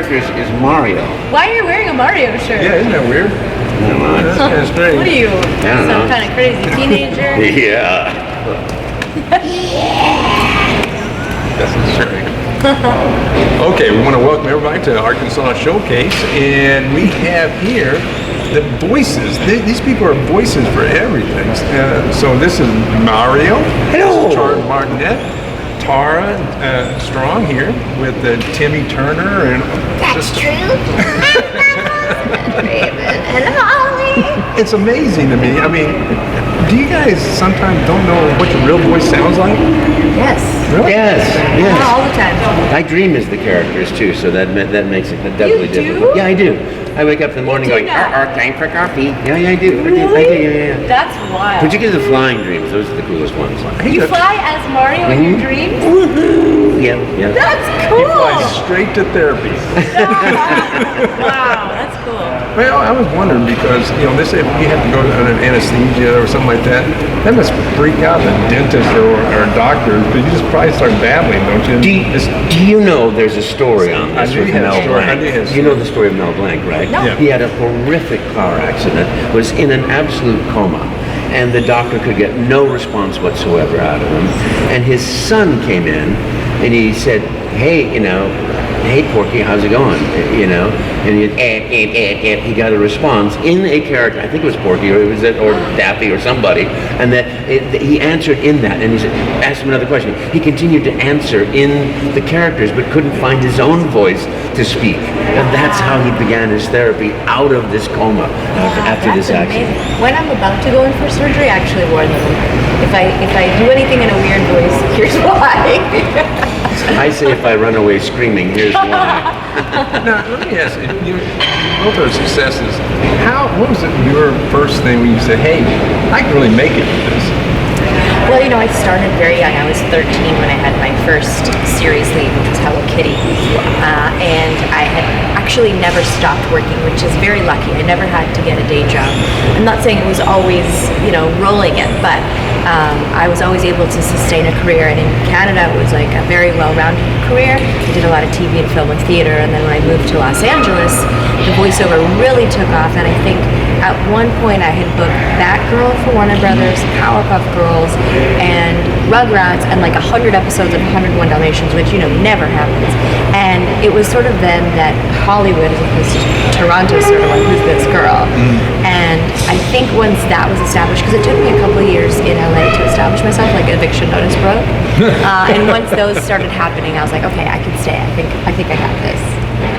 characters is Mario. Why are you wearing a Mario shirt? Yeah, isn't that weird? I don't know. That's kind of strange. What are you? don't Some know. kind of crazy teenager? Yeah. That's strange. Okay, we want to welcome everybody to Arkansas Showcase, and we have here the voices. These people are voices for everything. So this is Mario. Hello. This is Charles Martinet. Tara Strong here with Timmy Turner and That's true. And Holly. It's amazing to me. I mean, do you guys sometimes don't know what your real voice sounds like? Yes. Really? Yes. Yes. All the time. I dream as the characters too, so that makes it definitely You do? different. Yeah, I do. I wake up in the morning do going, that? time for coffee. Yeah, I do. Yeah. That's wild. Particularly the flying dreams; those are the coolest ones. You fly as Mario in your dreams? Yeah. That's You fly cool. straight to therapy. Wow, that's cool. Well, I was wondering because, they say if you have to go to an anesthesia or something like that, that must freak out the dentist or doctors, but you just probably start babbling, don't you? Do you know there's a story on I this knew with you had a Mel story. I Blanc? knew you had a You know the story of Mel Blanc, right? No. Yeah. He had a horrific car accident, was in an absolute coma, and the doctor could get no response whatsoever out of him. And his son came in, and he said, hey, hey Porky, how's it going? And he got a response in a character. I think it was Porky or Daffy or somebody, and that he answered in that. And he said, asked him another question. He continued to answer in the characters, but couldn't find his own voice to speak. And that's how he began his therapy out of this coma after this That's accident. amazing. When I'm about to go in for surgery, I actually warn them. If I do anything in a weird voice, here's why. I say if I run away screaming, here's why. Now, let me ask you, both are successes. What was your first thing when you said, hey, I can really make it with this? Well, I started very young. I was 13 when I had my first series lead, which was Hello Kitty. And I had actually never stopped working, which is very lucky. I never had to get a day job. I'm not saying it was always, rolling it, but I was always able to sustain a career. And in Canada, it was like a very well-rounded career. I did a lot of TV and film and theater. And then when I moved to Los Angeles, the voiceover really took off. And I think at one point I had booked Batgirl for Warner Brothers, Powerpuff Girls, and Rugrats, and like 100 episodes of 101 Dalmatians, which never happens. And it was sort of then that Hollywood, as opposed to Toronto, sort of like, who's this girl? And I think once that was established, because it took me a couple of years in LA to establish myself, like an eviction notice broke. And once those started happening, I was like, okay, I can stay. I think I got this.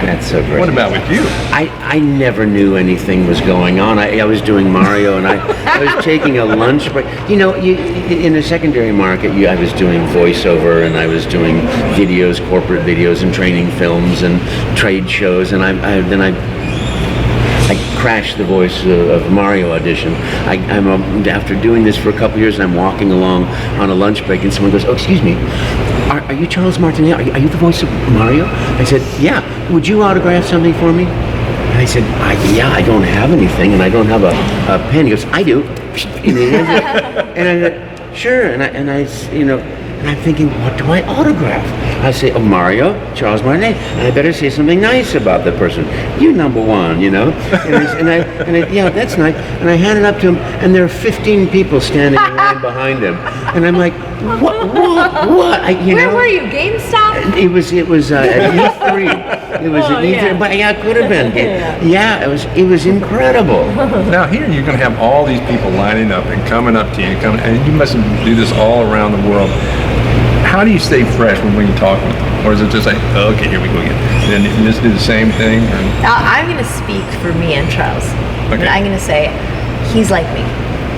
That's so great. What about with you? I never knew anything was going on. I was doing Mario, and I was taking a lunch break. In the secondary market, I was doing voiceover, and I was doing videos, corporate videos, and training films, and trade shows, and I crashed the voice of Mario audition. After doing this for a couple years, and I'm walking along on a lunch break, and someone goes, "Oh, excuse me, are you Charles Martinet? Are you the voice of Mario?" I said, "Yeah. Would you autograph something for me?" And I said, I don't have anything, and I don't have a pen." He goes, "I do." And I said, "Sure." And I'm thinking, what do I autograph? I say, "Oh, Mario, Charles Martinet," and I better say something nice about the person. "You number one," yeah, that's nice. And I hand it up to him, and there are 15 people standing in line behind him, and I'm like, what? Where were you? GameStop? It was at E3. It was at E3, yeah. but yeah, it could have been. Yeah, it was incredible. Now here you're going to have all these people lining up and coming up to you, and you must do this all around the world. How do you stay fresh when you're talking? Or is it just like, oh, okay, here we go again, and then you just do the same thing? Or? I'm going to speak for me and Charles. Okay. And I'm going to say, he's like me.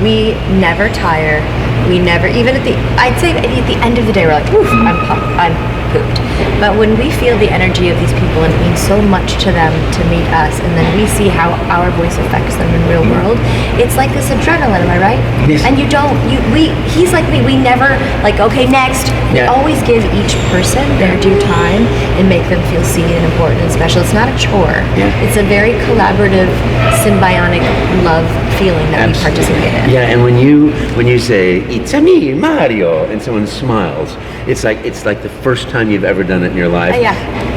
We never tire. We never, I'd say at the end of the day, we're like, oof, I'm pooped. But when we feel the energy of these people and it means so much to them to meet us, and then we see how our voice affects them in real world, it's like this adrenaline, am I right? Yes. And he's like me, we never like, okay, next. We always give each person their due time and make them feel seen and important and special. It's not a chore. Yeah. It's a very collaborative, symbiotic love feeling that we participate in. Yeah, and when you say, "It's a me, Mario," and someone smiles, it's like the first time you've ever done it in your life. Yeah.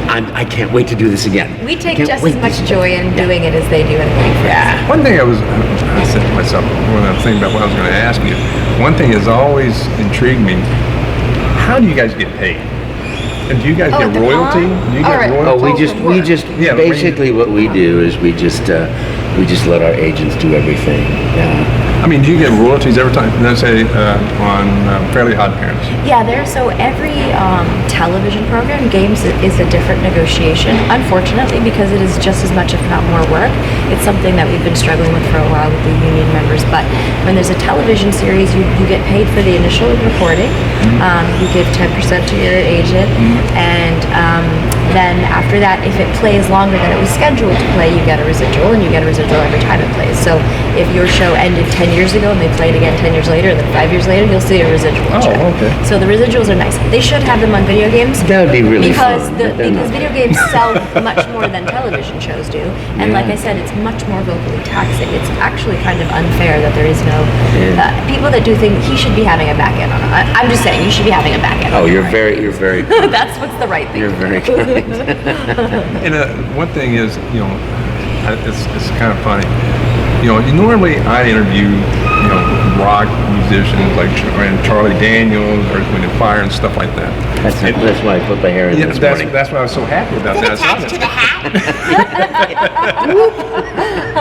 I can't wait to do this again. We take Can't just wait as to much see joy in doing it as they do in playing for us. One thing I said to myself when I was thinking about what I was going to ask you, one thing has always intrigued me. How do you guys get paid? And do you guys Oh, get at the royalty? con? Do you All get right. royalty? Oh, we just Yeah, basically what we do is we just let our agents do everything. Yeah. I mean, do you get royalties every time? Let's say on Fairly Odd Parents. Yeah, so every television program, games is a different negotiation. Unfortunately, because it is just as much, if not more work. It's something that we've been struggling with for a while with the union members. But when there's a television series, you get paid for the initial recording. You give 10% to your agent, and then after that, if it plays longer than it was scheduled to play, you get a residual, and you get a residual every time it plays. So if your show ended 10 years ago and they play it again 10 years later, and then 5 years later, you'll see a residual check. okay. So the residuals are nice. They should have them on video games. That would be really because fun, the, but they're because not. video games sell much more than television shows do. And like I said, it's much more vocally taxing. It's actually kind of unfair that there is no people that do think he should be having a back end on it. I'm just saying you should be having a back end. Oh, on you're it. very That's what's the right thing. you're very kind. And one thing is, it's kind of funny. Normally I interview, rock musicians like Charlie Daniels or Earth, Wind and Fire and stuff like that. That's why I put my hair in Yeah, this that's morning. why I was so happy about that. I saw Attached to that. the hat.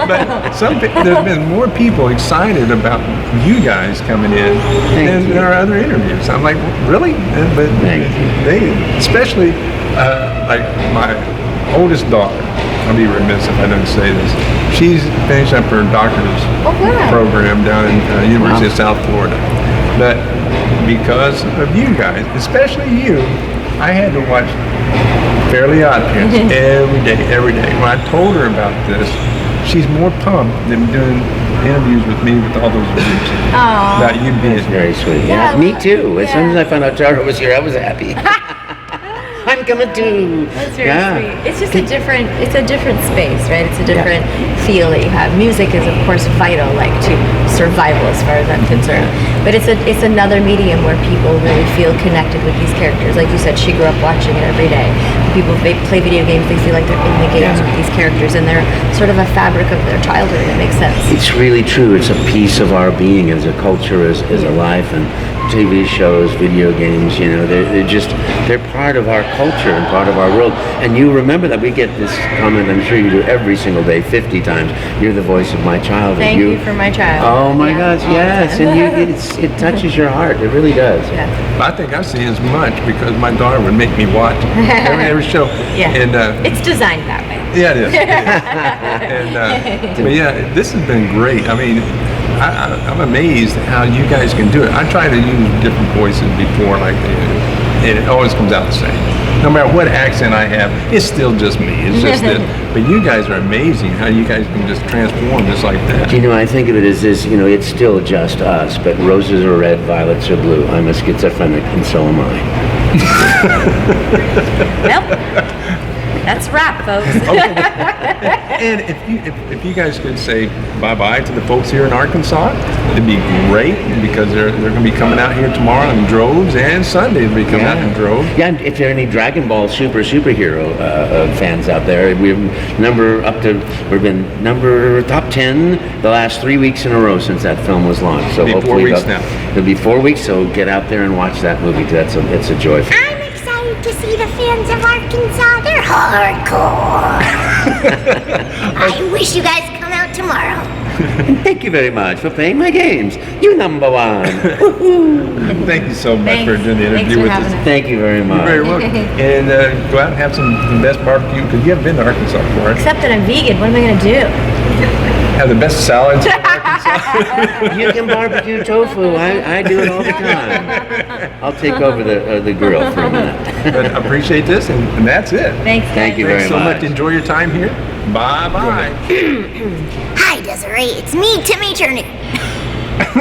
But there's been more people excited about you guys coming in than you. there are other interviews. I'm like, really? But Thank you. they, especially like my oldest daughter. I'll be remiss if I don't say this. She's finished up her doctor's wow. program down in University of South Florida. But because of you guys, especially you, I had to watch Fairly Odd Parents every day. When I told her about this, she's more pumped than doing interviews with me with all those reviews about you being It's here. very sweet. Yeah, Yeah, me too. As soon as yeah. I found out Tara was here, I was happy. I'm coming too. That's very Yeah. sweet. It's just a different space, right? It's a different feel that you have. Music is of course vital, like to survival as far as I'm concerned. But it's another medium where people really feel connected with these characters. Like you said, she grew up watching it every day. People, they play video games, they feel like they're in the games with these characters, and they're sort of a fabric of their childhood. It makes sense. It's really true. It's a piece of our being as a culture, as a life, and TV shows, video games. They're part of our culture and part of our world. And you remember that we get this comment. I'm sure you do every single day, 50 times. You're the voice of my child. Thank you for my child. Oh my Yeah, gosh, all the yes, time. and it touches your heart. It really does. Yeah. I think I see as much because my daughter would make me watch every show. Yeah. And It's designed that way. yeah, it is. And but yeah, this has been great. I mean, I'm amazed how you guys can do it. I try to use different voices before, and it always comes out the same. No matter what accent I have, it's still just me. It's just this. But you guys are amazing how you guys can just transform just like that. I think of it as this, it's still just us, but roses are red, violets are blue. I'm a schizophrenic, and so am I. Well, that's a wrap, folks. And if you guys could say bye-bye to the folks here in Arkansas, it'd be great because they're going to be coming out here tomorrow in droves, and Sunday they'll be coming out in droves. Yeah, and if there are any Dragon Ball superhero fans out there, we've been top 10 the last 3 weeks in a row since that film was launched. So It'll be 4 hopefully weeks now. It'll be 4 weeks, so get out there and watch that movie. It's a joy. I'm excited to see the fans of Arkansas. They're hardcore. I wish you guys come out tomorrow. Thank you very much for playing my games. You number one. Thank you so much for Thanks. doing the Thanks interview for with having us. us. Thank you very much. You're very welcome. And go out and have the best barbecue, because you haven't been to Arkansas before, right? Except that I'm vegan. What am I going to do? Have the best salads. You can barbecue tofu. I do it all the time. I'll take over the grill for a minute. But I appreciate this, and that's it. Thanks, Thank you guys. very so much. much. Enjoy your time here. Bye-bye. Hi, Desiree. It's me, Timmy Turner.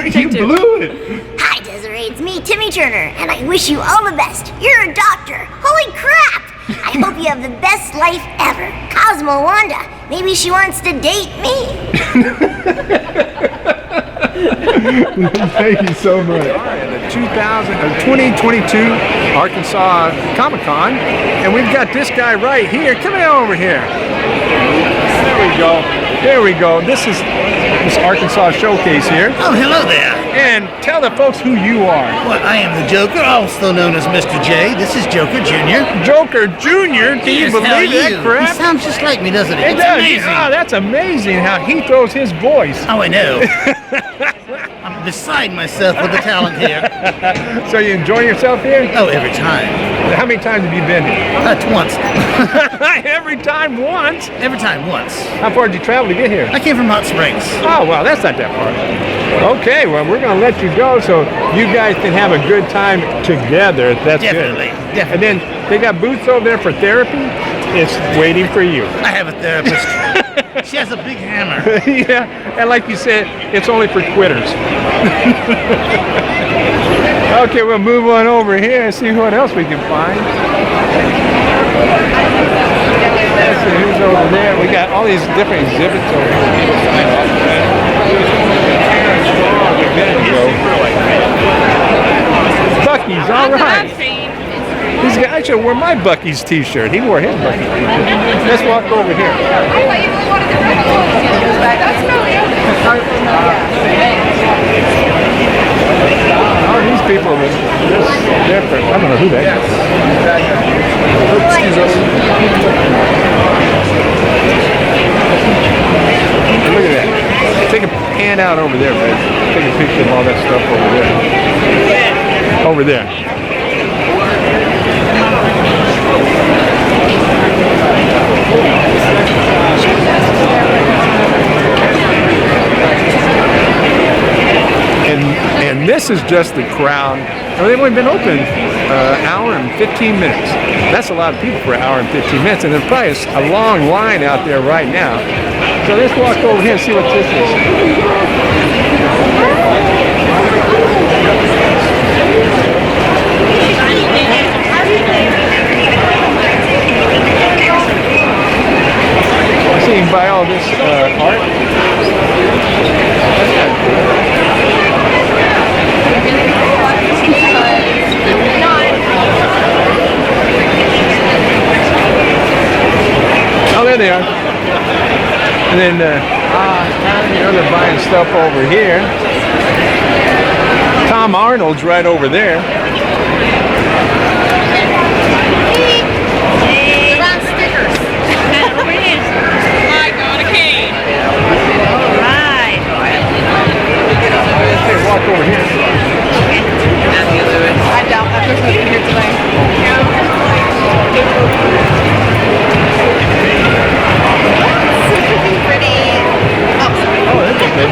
You blew it. Hi, Desiree. It's me, Timmy Turner, and I wish you all the best. You're a doctor. Holy crap! I hope you have the best life ever. Cosmo Wanda. Maybe she wants to date me. Thank you so much. The 2022 Arkansas Comic-Con, and we've got this guy right here. Come on over here. There we go. There we go. This is this Arkansas Showcase here. Oh, hello there. And tell the folks who you are. Well, I am the Joker, also known as Mr. J. This is Joker Jr. Joker Jr. Can you Yes, how are believe that you? crap? He sounds just like me, doesn't he? It It's does. amazing. Oh, that's amazing how he throws his voice. Oh, I know. I'm beside myself with the talent here. So you enjoy yourself here? Oh, every time. How many times have you been here? Once. Every time once. Every time, once. How far did you travel to get here? I came from Hot Springs. Oh, well, that's not that far. Okay, well, we're going to let you go so you guys can have a good time together. That's Definitely, good. definitely. And then they got booths over there for therapy. It's waiting for you. I have a therapist. She has a big hammer. Yeah, and like you said, it's only for quitters. Okay, we'll move on over here and see what else we can find. Let's see who's over there. We got all these different exhibits over here. Bucky's, all right. These guys, I should wear my Bucky's t-shirt. He wore his Bucky's t-shirt. Let's walk over here. Oh, these people are just different. I don't know who that is. Excuse us. Look at that. Take a pan out over there, man. Take a picture of all that stuff over there. Over there. And this is just the crowd. Well, they've only been open an hour and 15 minutes. That's a lot of people for an hour and 15 minutes, and there's probably a long line out there right now. So let's walk over here and see what this is. I see you can buy all this art. Oh, there they are. And then, they're buying stuff over here. Tom Arnold's right over there. Okay, walk over here. I doubt that there's nothing here today. Oh, that's okay.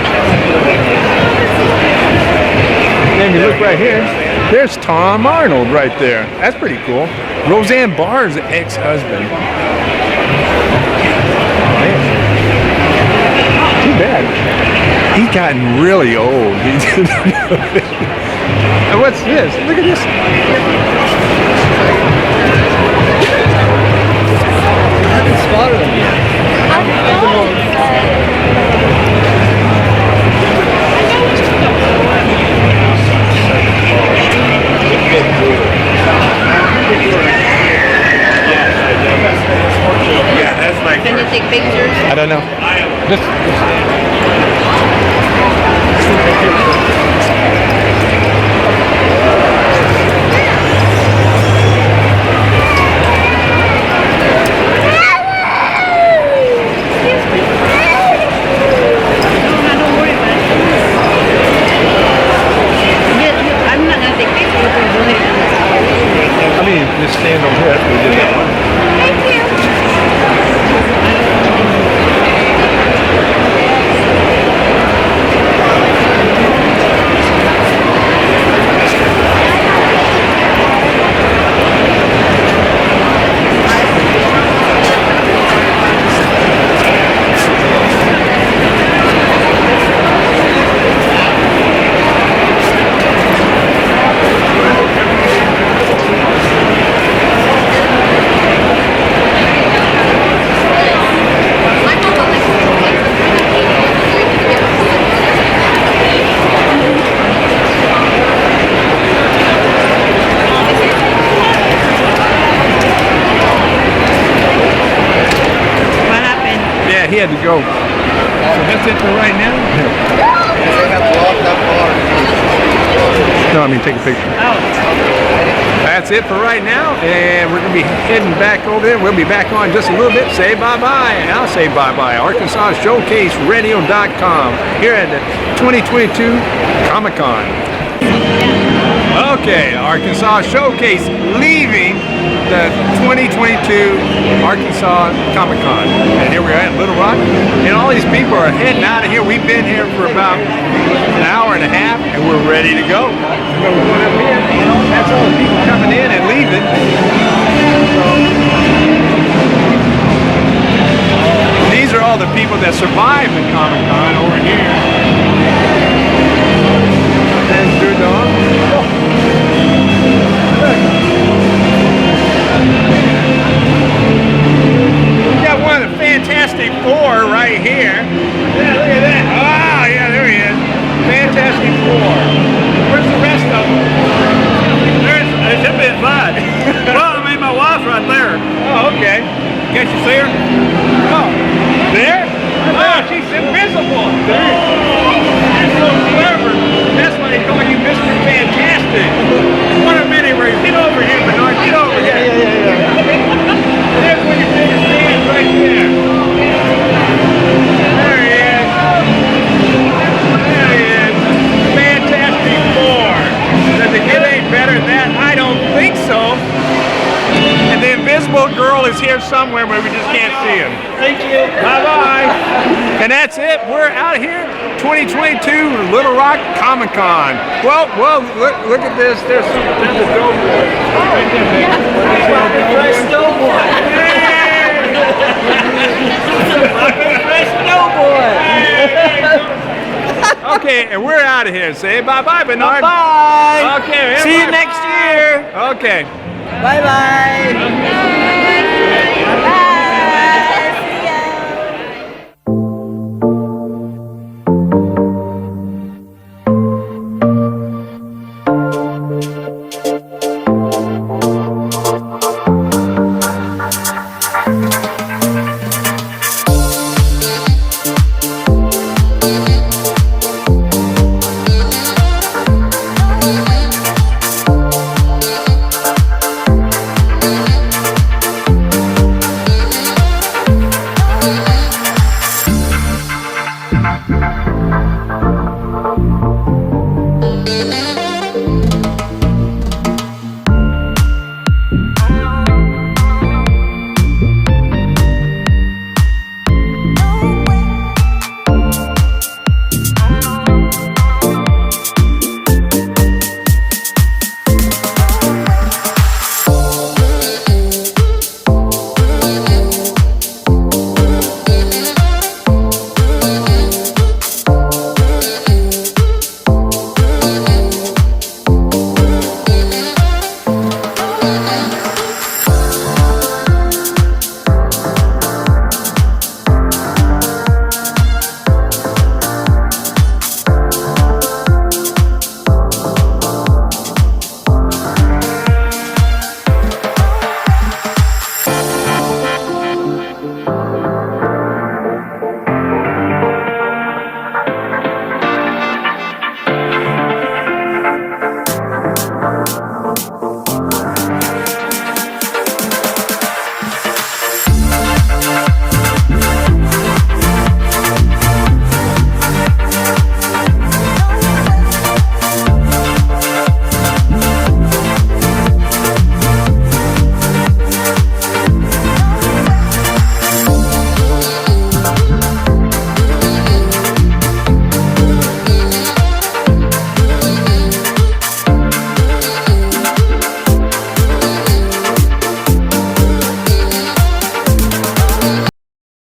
Then you look right here. There's Tom Arnold right there. That's pretty cool. Roseanne Barr's ex-husband. Man. Too bad. He's gotten really old. And what's this? Look at this. I haven't spotted him yet. Yeah, that's like. Can you take pictures? I don't know. had to go. So that's it for right now. No, I mean take a picture. That's it for right now, and we're going to be heading back over there. We'll be back on just a little bit. Say bye-bye, and I'll say bye-bye. Arkansas Showcase Radio.com here at the 2022 Comic-Con. Okay, Arkansas Showcase leaving the 2022 Arkansas Comic-Con. And here we are at Little Rock, and all these people are heading out of here. We've been here for about an hour and a half, and we're ready to go. So we're going up here. That's all the people coming in and leaving. These are all the people that survived the Comic-Con over here. There's Drew Dog. We got one of the Fantastic Four right here. Yeah, look at that. Ah, yeah, there he is. Fantastic Four. Where's the rest of them? It should be inside. Well, I mean, my wife's right there. Oh, okay. Can't you see her? Oh, there? Oh, she's invisible. There. You're so clever. That's why they call you Mr. Fantastic. What a minute, Ray. Get over here, Bernard. Get over here. Yeah. There's where your biggest fan is right there. There he is. There he is. Fantastic Four. Does it get any better than that? I don't think so. And the invisible girl is here somewhere, but we just can't see him. Thank you. Bye-bye. And that's it. We're out of here. 2022 Little Rock Comic-Con. Well, look at this. There's a dope boy. Fresh snowboard. Fresh snowboard. Okay, and we're out of here. Say bye-bye, Bernard. Bye. Okay. See you next year. Okay. Bye-bye.